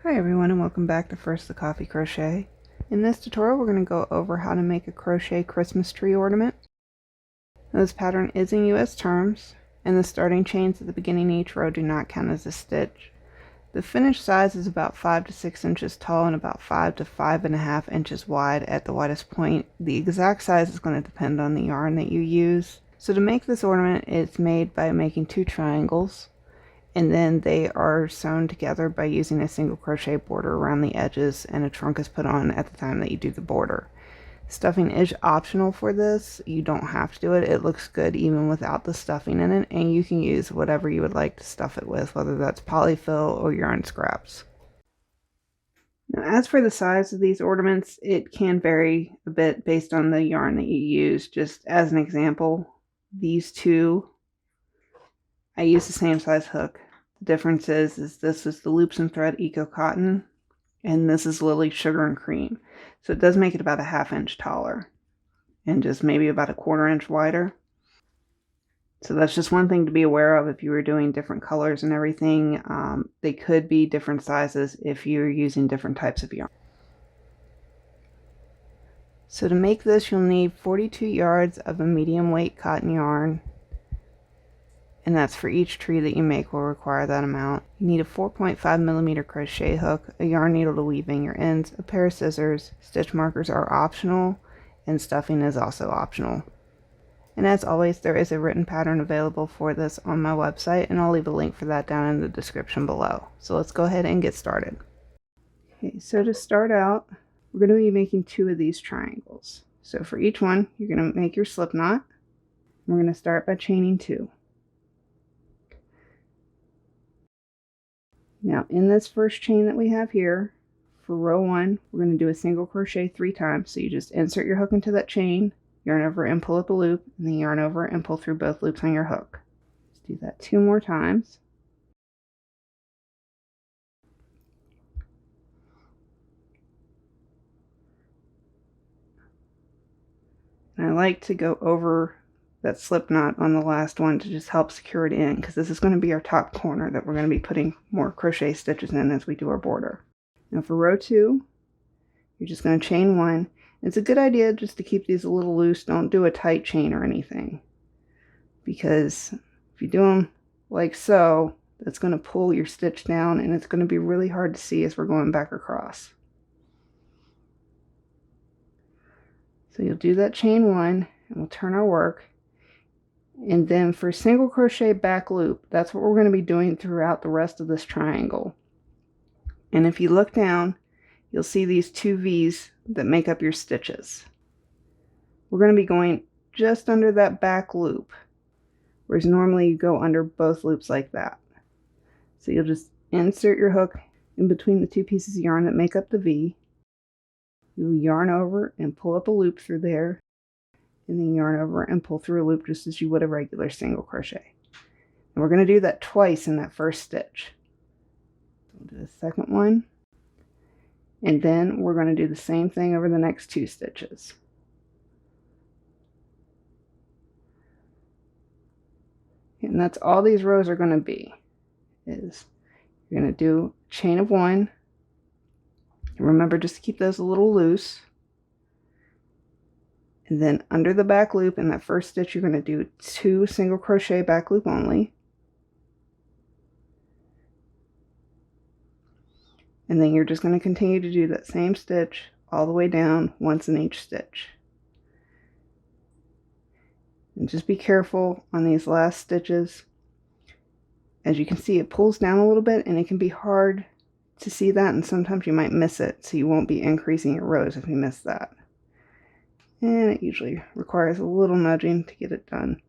Hi everyone, and welcome back to First the Coffee Crochet. In this tutorial we're going to go over how to make a crochet Christmas tree ornament. Now, this pattern is in US terms, and the starting chains at the beginning of each row do not count as a stitch. The finished size is about 5 to 6 inches tall and about 5 to 5.5 inches wide at the widest point. The exact size is going to depend on the yarn that you use. So to make this ornament, it's made by making 2 triangles. And then they are sewn together by using a single crochet border around the edges, and a trunk is put on at the time that you do the border. Stuffing is optional for this. You don't have to do it. It looks good even without the stuffing in it, and you can use whatever you would like to stuff it with, whether that's polyfill or yarn scraps. Now, as for the size of these ornaments, it can vary a bit based on the yarn that you use. Just as an example, these two, I use the same size hook. The difference is this is the Loops and Thread Eco Cotton, and this is Lily Sugar and Cream. So it does make it about a 1/2 inch taller, and just maybe about a 1/4 inch wider. So that's just one thing to be aware of if you were doing different colors and everything. They could be different sizes if you're using different types of yarn. So to make this, you'll need 42 yards of a medium weight cotton yarn, and that's for each tree that you make will require that amount. You need a 4.5mm crochet hook, a yarn needle to weave in your ends, a pair of scissors. Stitch markers are optional, and stuffing is also optional. And as always, there is a written pattern available for this on my website, and I'll leave a link for that down in the description below. So let's go ahead and get started. Okay, so to start out, we're going to be making 2 of these triangles. So for each one, you're going to make your slip knot. We're going to start by chaining 2. Now in this first chain that we have here, for row 1, we're going to do a single crochet 3 times. So you just insert your hook into that chain, yarn over and pull up a loop, and then yarn over and pull through both loops on your hook. Let's do that 2 more times. And I like to go over that slip knot on the last one to just help secure it in, because this is going to be our top corner that we're going to be putting more crochet stitches in as we do our border. Now for row 2, you're just going to chain 1. It's a good idea just to keep these a little loose. Don't do a tight chain or anything, because if you do them like so, that's going to pull your stitch down, and it's going to be really hard to see as we're going back across. So you'll do that chain 1, and we'll turn our work. And then for single crochet back loop, that's what we're going to be doing throughout the rest of this triangle. And if you look down, you'll see these 2 V's that make up your stitches. We're going to be going just under that back loop, whereas normally you go under both loops like that. So you'll just insert your hook in between the 2 pieces of yarn that make up the V. You'll yarn over and pull up a loop through there, and then yarn over and pull through a loop just as you would a regular single crochet. And we're going to do that twice in that first stitch. We'll do the second one, and then we're going to do the same thing over the next 2 stitches. And that's all these rows are going to be. Is you're going to do a chain of 1. Remember just to keep those a little loose. And then under the back loop in that first stitch, you're going to do 2 single crochet back loop only. And then you're just going to continue to do that same stitch all the way down, once in each stitch. And just be careful on these last stitches. As you can see, it pulls down a little bit, and it can be hard to see that, and sometimes you might miss it, so you won't be increasing your rows if you miss that. And it usually requires a little nudging to get it done.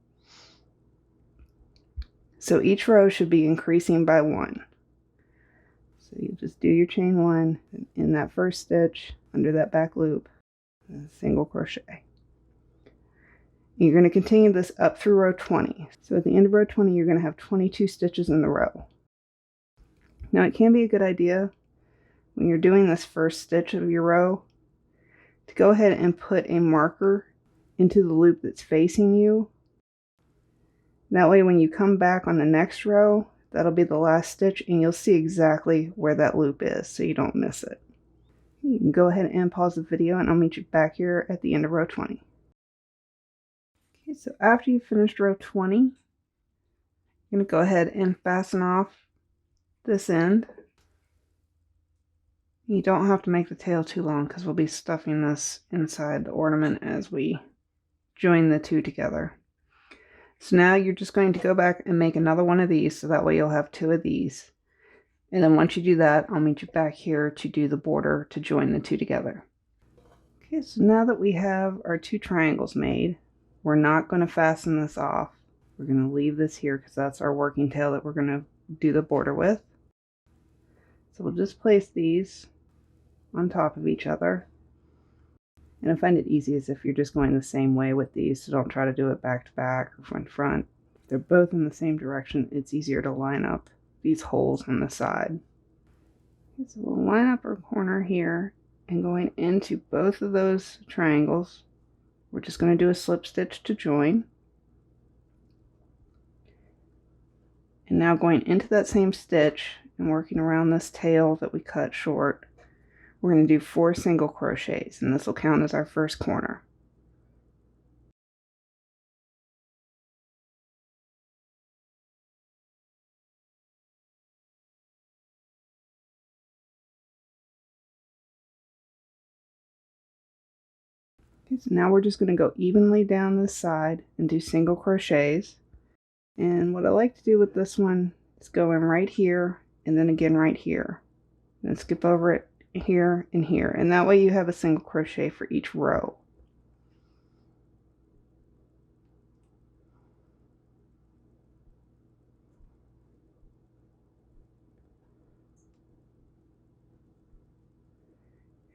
So each row should be increasing by 1. So you just do your chain 1 in that first stitch under that back loop, and single crochet. You're going to continue this up through row 20. So at the end of row 20, you're going to have 22 stitches in the row. Now it can be a good idea when you're doing this first stitch of your row to go ahead and put a marker into the loop that's facing you. That way when you come back on the next row, That'll be the last stitch, and you'll see exactly where that loop is so you don't miss it. You can go ahead and pause the video, and I'll meet you back here at the end of row 20. Okay, so after you've finished row 20, you're going to go ahead and fasten off this end. You don't have to make the tail too long because we'll be stuffing this inside the ornament as we join the two together. So now you're just going to go back and make another one of these, so that way you'll have two of these. And then once you do that, I'll meet you back here to do the border to join the two together. Okay, so now that we have our two triangles made, we're not going to fasten this off. We're going to leave this here because that's our working tail that we're going to do the border with. So we'll just place these on top of each other. And I find it easiest if you're just going the same way with these, so don't try to do it back to back or front to front. If they're both in the same direction, it's easier to line up these holes on the side. Okay, so we'll line up our corner here, and going into both of those triangles, we're just going to do a slip stitch to join. And now going into that same stitch and working around this tail that we cut short, we're going to do 4 single crochets, and this will count as our first corner. Okay, so now we're just going to go evenly down this side and do single crochets. And what I like to do with this one is go in right here and then again right here. And skip over it here and here. And that way you have a single crochet for each row.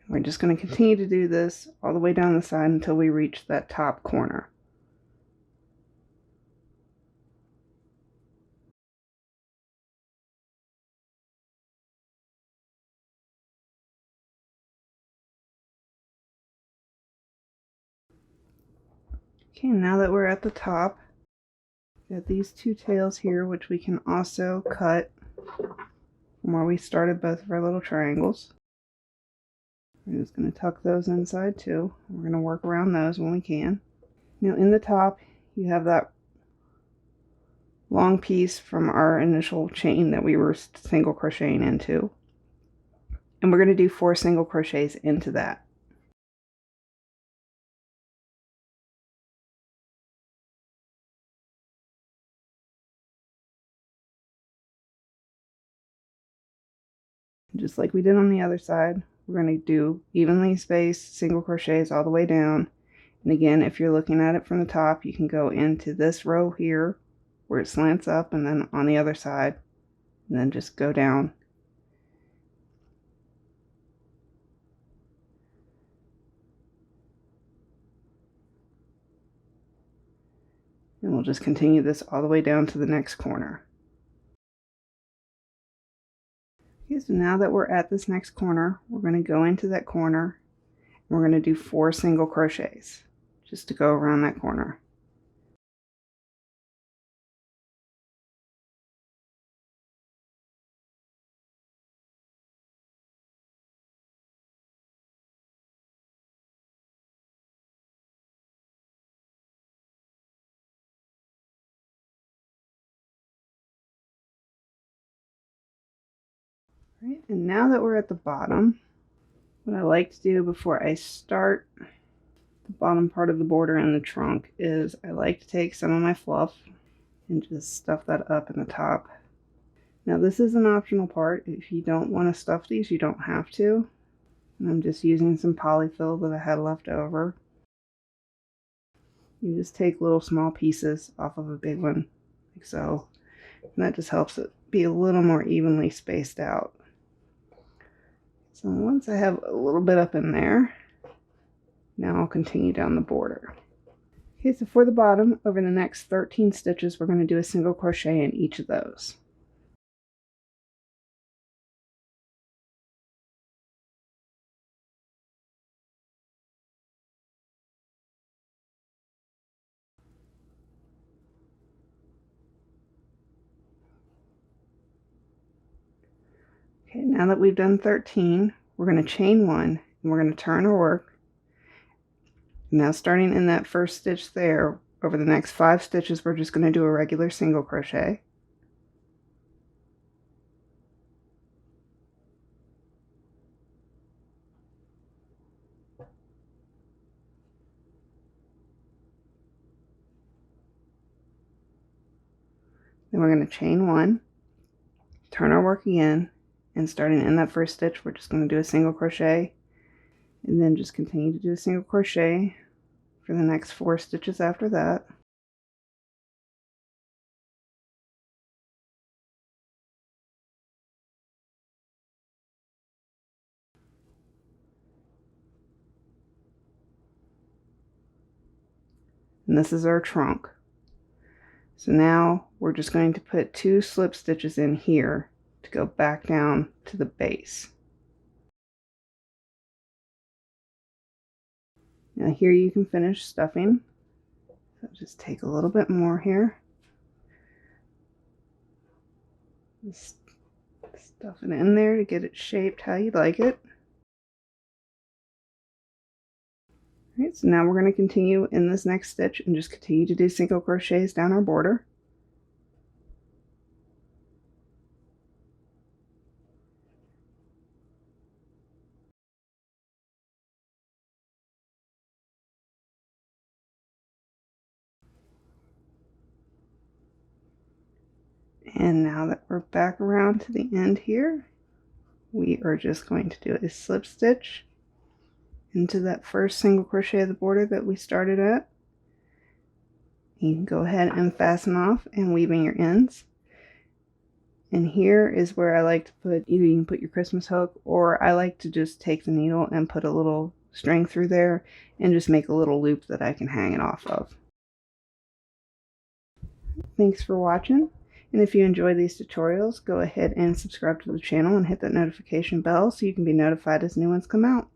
We're just going to continue to do this all the way down the side until we reach that top corner. Okay, now that we're at the top, we got these two tails here, which we can also cut from where we started both of our little triangles. We're just going to tuck those inside too. We're going to work around those when we can. Now in the top, you have that long piece from our initial chain that we were single crocheting into. And we're going to do 4 single crochets into that. Just like we did on the other side, we're going to do evenly spaced single crochets all the way down. And again, if you're looking at it from the top, you can go into this row here where it slants up, and then on the other side, and then just go down. And we'll just continue this all the way down to the next corner. Okay, so now that we're at this next corner, we're going to go into that corner, and we're going to do 4 single crochets just to go around that corner. Right, and now that we're at the bottom, what I like to do before I start the bottom part of the border and the trunk is I like to take some of my fluff and just stuff that up in the top. Now this is an optional part. If you don't want to stuff these, you don't have to. And I'm just using some polyfill that I had left over. You just take little small pieces off of a big one, like so. And that just helps it be a little more evenly spaced out. So once I have a little bit up in there, now I'll continue down the border. Okay, so for the bottom, over the next 13 stitches, we're going to do a single crochet in each of those. Okay, now that we've done 13, we're going to chain 1 and we're going to turn our work. Now starting in that first stitch there, over the next 5 stitches we're just going to do a regular single crochet. Then we're going to chain 1, turn our work again, and starting in that first stitch we're just going to do a single crochet, and then just continue to do a single crochet for the next 4 stitches after that. And this is our trunk. So now we're just going to put 2 slip stitches in here to go back down to the base. Now here you can finish stuffing. So just take a little bit more here. Just stuff it in there to get it shaped how you like it. Alright, so now we're going to continue in this next stitch and just continue to do single crochets down our border. And now that we're back around to the end here, we are just going to do a slip stitch into that first single crochet of the border that we started at. You can go ahead and fasten off and weave in your ends. And here is where I like to put, either you can put your Christmas hook, or I like to just take the needle and put a little string through there and just make a little loop that I can hang it off of. Thanks for watching. And if you enjoy these tutorials, go ahead and subscribe to the channel and hit that notification bell so you can be notified as new ones come out.